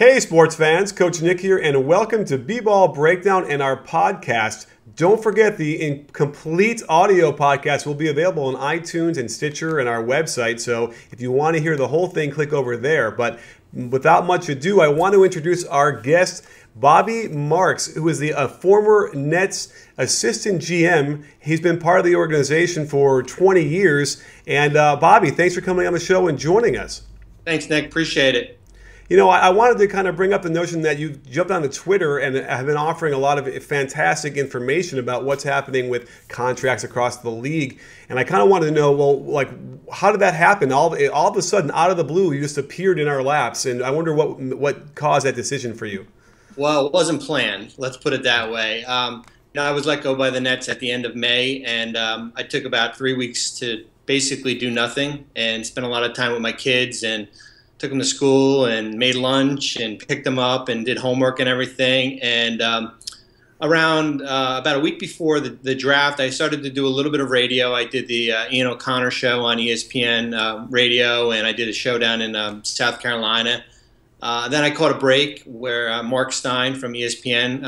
Hey sports fans, Coach Nick here, and welcome to B-Ball Breakdown and our podcast. Don't forget the complete audio podcast will be available on iTunes and Stitcher and our website, so if you want to hear the whole thing, click over there. But without much ado, I want to introduce our guest, Bobby Marks, who is the former Nets assistant GM. He's been part of the organization for 20 years. And Bobby, thanks for coming on the show and joining us. Thanks, Nick. Appreciate it. You know, I wanted to kind of bring up the notion that you jumped onto Twitter and have been offering a lot of fantastic information about what's happening with contracts across the league. And I kind of wanted to know, well, like, how did that happen? All of a sudden, out of the blue, you just appeared in our laps. And I wonder what caused that decision for you. Well, it wasn't planned. Let's put it that way. I was let go by the Nets at the end of May, and I took about 3 weeks to basically do nothing and spend a lot of time with my kids and took them to school and made lunch and picked them up and did homework and everything. And around about a week before the draft, I started to do a little bit of radio. I did the Ian O'Connor show on ESPN radio, and I did a show down in South Carolina. Then I caught a break where Mark Stein from ESPN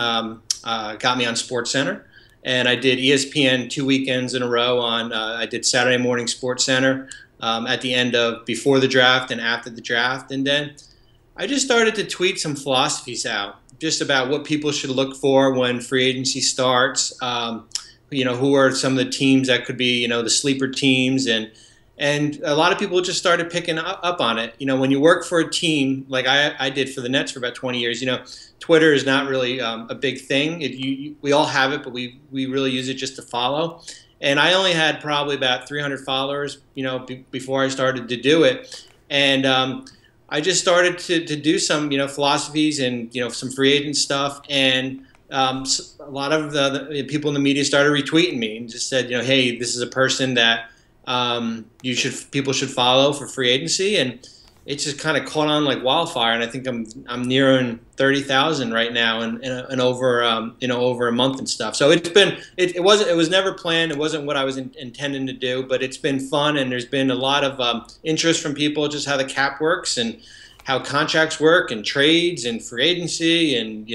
got me on SportsCenter. And I did ESPN 2 weekends in a row on, I did Saturday morning SportsCenter at the end of before the draft and after the draft. And then I just started to tweet some philosophies out just about what people should look for when free agency starts. Who are some of the teams that could be, the sleeper teams. And a lot of people just started picking up on it. When you work for a team like I did for the Nets for about 20 years, Twitter is not really a big thing. We all have it, but we really use it just to follow. And I only had probably about 300 followers, before I started to do it. And I just started to do some, philosophies and, some free agent stuff. And a lot of the people in the media started retweeting me and just said, hey, this is a person that people should follow for free agency. And it just kind of caught on like wildfire, and I think I'm nearing 30,000 right now, and over over a month and stuff. So it was never planned. It wasn't what I was intending to do, but it's been fun, and there's been a lot of interest from people just how the cap works and how contracts work and trades and free agency, and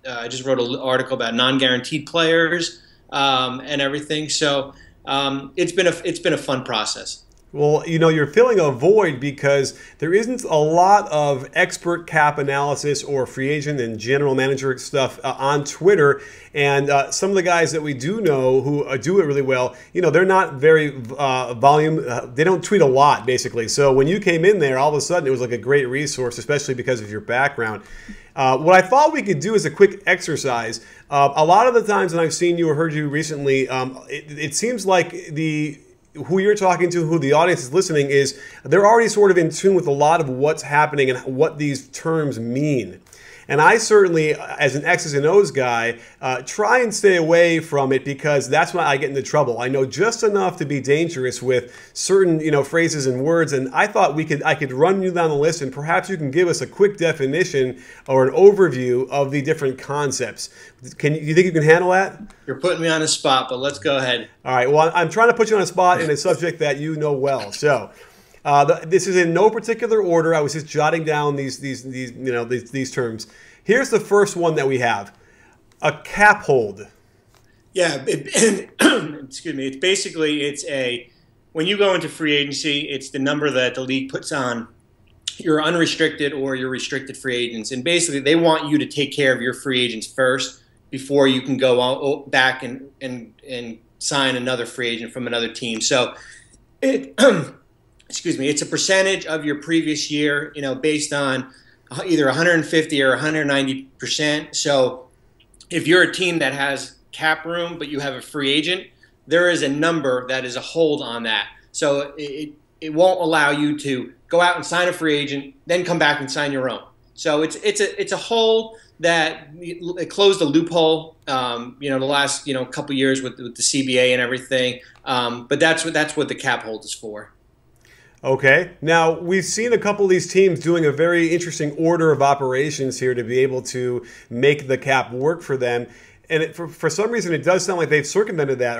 I just wrote an article about non-guaranteed players and everything. So it's been a fun process. Well, you're filling a void because there isn't a lot of expert cap analysis or free agent and general manager stuff on Twitter. And some of the guys that we do know who do it really well, they're not very they don't tweet a lot, basically. So when you came in there, all of a sudden it was like a great resource, especially because of your background. What I thought we could do is a quick exercise. A lot of the times when I've seen you or heard you recently, it seems like who you're talking to, who the audience is listening is, they're already sort of in tune with a lot of what's happening and what these terms mean. And I certainly, as an X's and O's guy, try and stay away from it because that's when I get into trouble. I know just enough to be dangerous with certain, phrases and words. And I thought I could run you down the list, and perhaps you can give us a quick definition or an overview of the different concepts. You think you can handle that? You're putting me on the spot, but let's go ahead. All right. Well, I'm trying to put you on a spot in a subject that you know well. So. This is in no particular order. I was just jotting down these terms. Here's the first one that we have: a cap hold. Yeah, excuse me. It's when you go into free agency, it's the number that the league puts on your unrestricted or your restricted free agents, and basically they want you to take care of your free agents first before you can go back and sign another free agent from another team. So it. Excuse me, it's a percentage of your previous year, based on either 150 or 190%. So if you're a team that has cap room, but you have a free agent, there is a number that is a hold on that. So it won't allow you to go out and sign a free agent, then come back and sign your own. So it's a hold that it closed a loophole, the last, couple years with the CBA and everything. But that's what the cap hold is for. Okay. Now, we've seen a couple of these teams doing a very interesting order of operations here to be able to make the cap work for them. And for some reason, it does sound like they've circumvented that.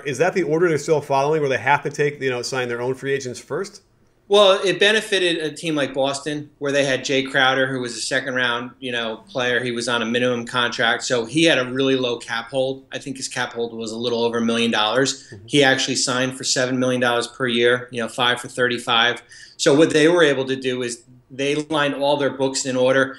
Is that the order they're still following, where they have to sign their own free agents first? Well, it benefited a team like Boston, where they had Jay Crowder, who was a second round, player. He was on a minimum contract, so he had a really low cap hold. I think his cap hold was a little over $1 million. He actually signed for $7 million per year, 5 for 35. So what they were able to do is they lined all their books in order.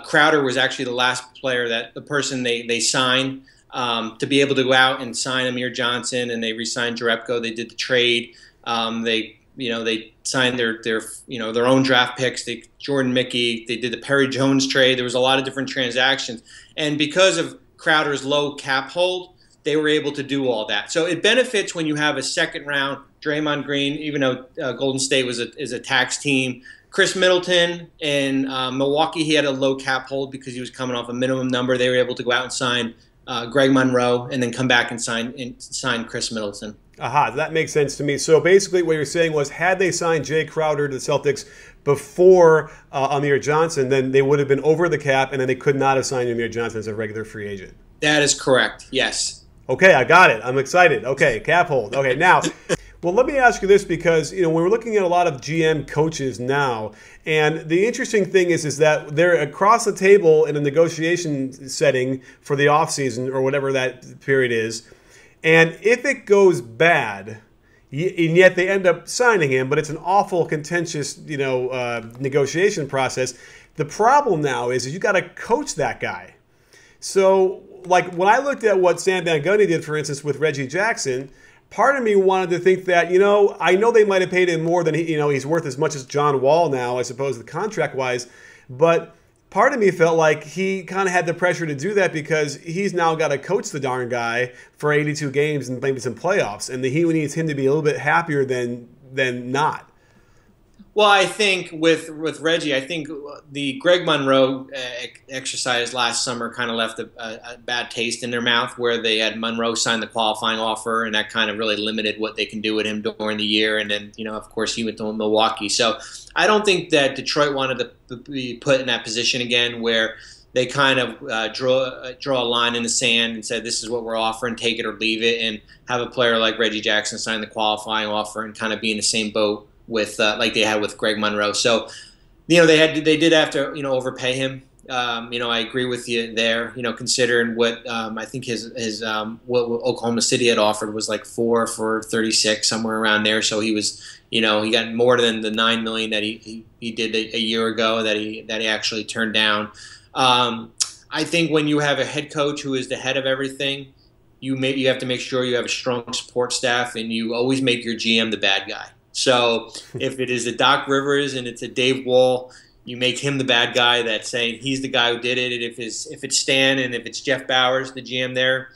Crowder was actually the person they signed to be able to go out and sign Amir Johnson, and they re-signed Jerebko. They did the trade. They signed their own draft picks. Jordan Mickey. They did the Perry Jones trade. There was a lot of different transactions, and because of Crowder's low cap hold, they were able to do all that. So it benefits when you have a second round Draymond Green, even though Golden State is a tax team. Chris Middleton in Milwaukee, he had a low cap hold because he was coming off a minimum number. They were able to go out and sign Greg Monroe, and then come back and sign Chris Middleton. Aha, that makes sense to me. So basically what you're saying was, had they signed Jay Crowder to the Celtics before Amir Johnson, then they would have been over the cap, and then they could not have signed Amir Johnson as a regular free agent. That is correct, yes. Okay, I got it. I'm excited. Okay, cap hold. Okay, now, well, let me ask you this, because we're looking at a lot of GM coaches now, and the interesting thing is that they're across the table in a negotiation setting for the offseason or whatever that period is, and if it goes bad, and yet they end up signing him, but it's an awful contentious negotiation process. The problem now is you got to coach that guy. So, like, when I looked at what Sam Van Gundy did, for instance, with Reggie Jackson, part of me wanted to think that, I know they might have paid him more than he's worth as much as John Wall now, I suppose, the contract-wise, but part of me felt like he kind of had the pressure to do that because he's now got to coach the darn guy for 82 games and maybe some playoffs, and he needs him to be a little bit happier than not. Well, I think with Reggie, I think the Greg Monroe exercise last summer kind of left a bad taste in their mouth, where they had Monroe sign the qualifying offer, and that kind of really limited what they can do with him during the year. And then, of course, he went to Milwaukee. So I don't think that Detroit wanted to be put in that position again, where they kind of draw a line in the sand and said, this is what we're offering, take it or leave it, and have a player like Reggie Jackson sign the qualifying offer and kind of be in the same boat with like they had with Greg Monroe. So, they did have to overpay him. I agree with you there. Considering what I think his what Oklahoma City had offered was like 4 for 36, somewhere around there. So he was he got more than the $9 million that he did a year ago that he actually turned down. I think when you have a head coach who is the head of everything, you have to make sure you have a strong support staff, and you always make your GM the bad guy. So if it is a Doc Rivers and it's a Dave Wall, you make him the bad guy that's saying he's the guy who did it. And if it's Stan and if it's Jeff Bowers, the GM there,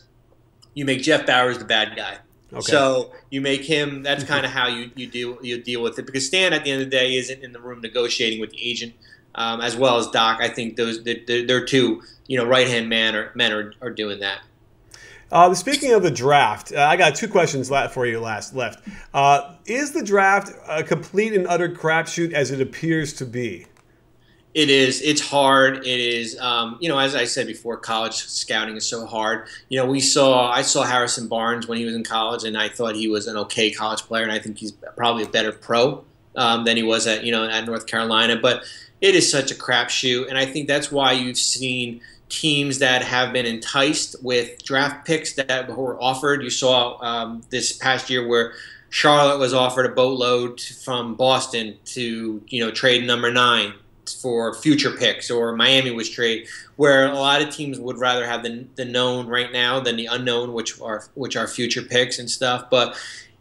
you make Jeff Bowers the bad guy. Okay. So you make him. That's kind of how you deal with it, because Stan at the end of the day isn't in the room negotiating with the agent, as well as Doc. I think they're two right hand men are doing that. Speaking of the draft, I got 2 questions for you left. Is the draft a complete and utter crapshoot as it appears to be? It is. It's hard. It is. As I said before, college scouting is so hard. I saw Harrison Barnes when he was in college, and I thought he was an okay college player, and I think he's probably a better pro than he was at North Carolina. But it is such a crapshoot, and I think that's why you've seen teams that have been enticed with draft picks that were offered. You saw this past year where Charlotte was offered a boatload from Boston to trade number 9 for future picks, or Miami was trade, where a lot of teams would rather have the known right now than the unknown, which are future picks and stuff. But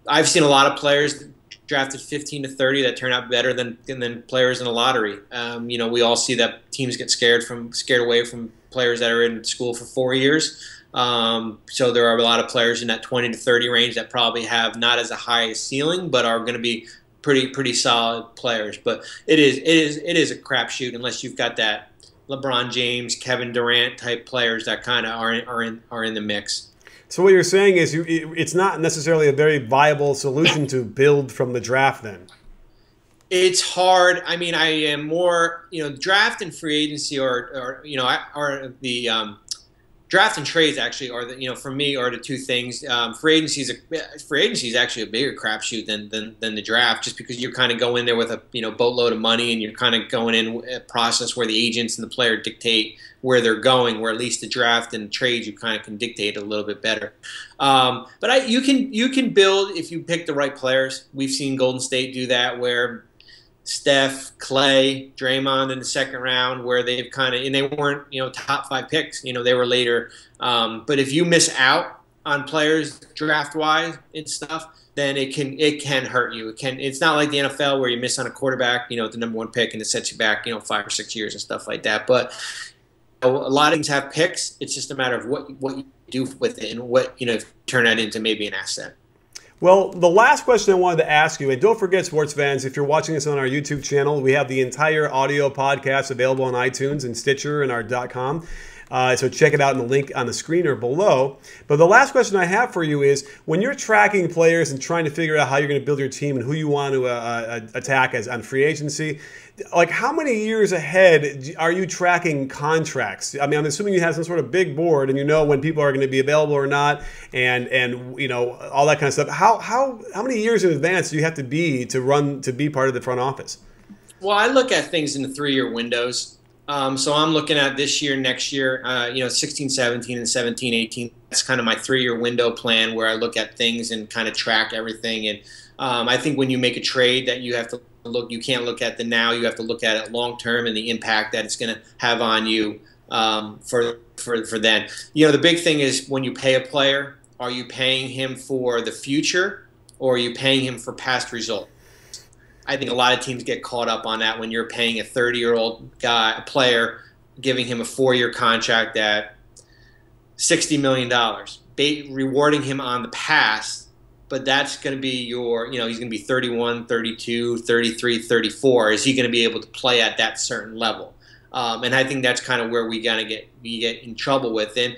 I've seen a lot of players drafted 15 to 30 that turn out better than players in the lottery. We all see that teams get scared away from players that are in school for 4 years. So there are a lot of players in that 20 to 30 range that probably have not as a high a ceiling, but are going to be pretty solid players. But it is a crapshoot unless you've got that LeBron James, Kevin Durant type players that kind of are in the mix. So what you're saying is it's not necessarily a very viable solution to build from the draft then. It's hard. I mean, I am more, draft and free agency are the draft and trades actually are for me are the two things. Free agency is actually a bigger crapshoot than the draft, just because you're kind of going there with a boatload of money, and you're kind of going in a process where the agents and the player dictate where they're going, where at least the draft and trades you kind of can dictate a little bit better. But you can build if you pick the right players. We've seen Golden State do that, where Steph, Clay, Draymond in the second round, where they've and they weren't top 5 picks. They were later. But if you miss out on players draft wise and stuff, then it can hurt you. It's not like the NFL where you miss on a quarterback, the number 1 pick, and it sets you back 5 or 6 years and stuff like that. But a lot of teams have picks. It's just a matter of what you do with it, and what turn that into maybe an asset. Well, the last question I wanted to ask you, and don't forget, sports fans, if you're watching this on our YouTube channel, we have the entire audio podcast available on iTunes and Stitcher and our .com. So check it out in the link on the screen or below. But the last question I have for you is, when you're tracking players and trying to figure out how you're going to build your team and who you want to attack on free agency, like how many years ahead are you tracking contracts? I mean, I'm assuming you have some sort of big board and when people are going to be available or not, and all that kind of stuff. How many years in advance do you have to be part of the front office? Well, I look at things in the 3-year windows. So I'm looking at this year, next year, 16, 17, and 17, 18. That's kind of my 3-year window plan, where I look at things and kind of track everything. And I think when you make a trade, that you have to you can't look at the now. You have to look at it long term and the impact that it's going to have on you for then. The big thing is, when you pay a player, are you paying him for the future, or are you paying him for past results? I think a lot of teams get caught up on that when you're paying a 30-year-old a player, giving him a 4-year contract at $60 million, rewarding him on the past, but that's going to be he's going to be 31, 32, 33, 34. Is he going to be able to play at that certain level? And I think that's kind of where we get in trouble with. And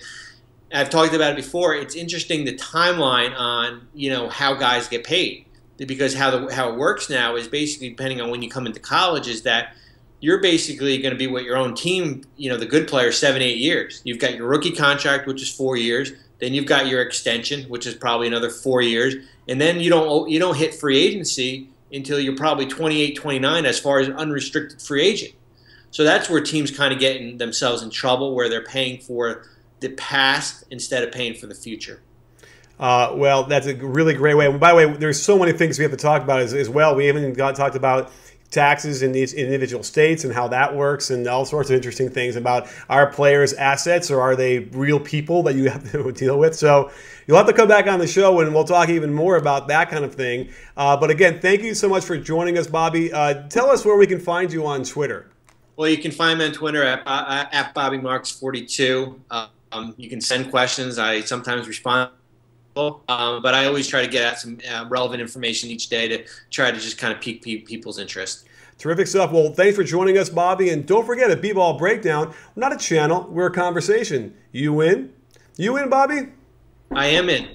I've talked about it before. It's interesting, the timeline on how guys get paid. Because how it works now is basically, depending on when you come into college, is that you're basically going to be with your own team, the good players, 7, 8 years. You've got your rookie contract, which is 4 years. Then you've got your extension, which is probably another 4 years. And then you don't hit free agency until you're probably 28, 29 as far as unrestricted free agent. So that's where teams kind of get themselves in trouble, where they're paying for the past instead of paying for the future. Well, that's a really great way. And by the way, there's so many things we have to talk about as well. We haven't talked about taxes in these individual states and how that works, and all sorts of interesting things about our players' assets, or are they real people that you have to deal with. So you'll have to come back on the show and we'll talk even more about that kind of thing. But again, thank you so much for joining us, Bobby. Tell us where we can find you on Twitter. Well, you can find me on Twitter at BobbyMarks42. You can send questions. I sometimes respond. But I always try to get at some relevant information each day to try to just kind of pique people's interest. Terrific stuff. Well, thanks for joining us, Bobby. And don't forget, at B-Ball Breakdown, we're not a channel, we're a conversation. You in? You in, Bobby? I am in.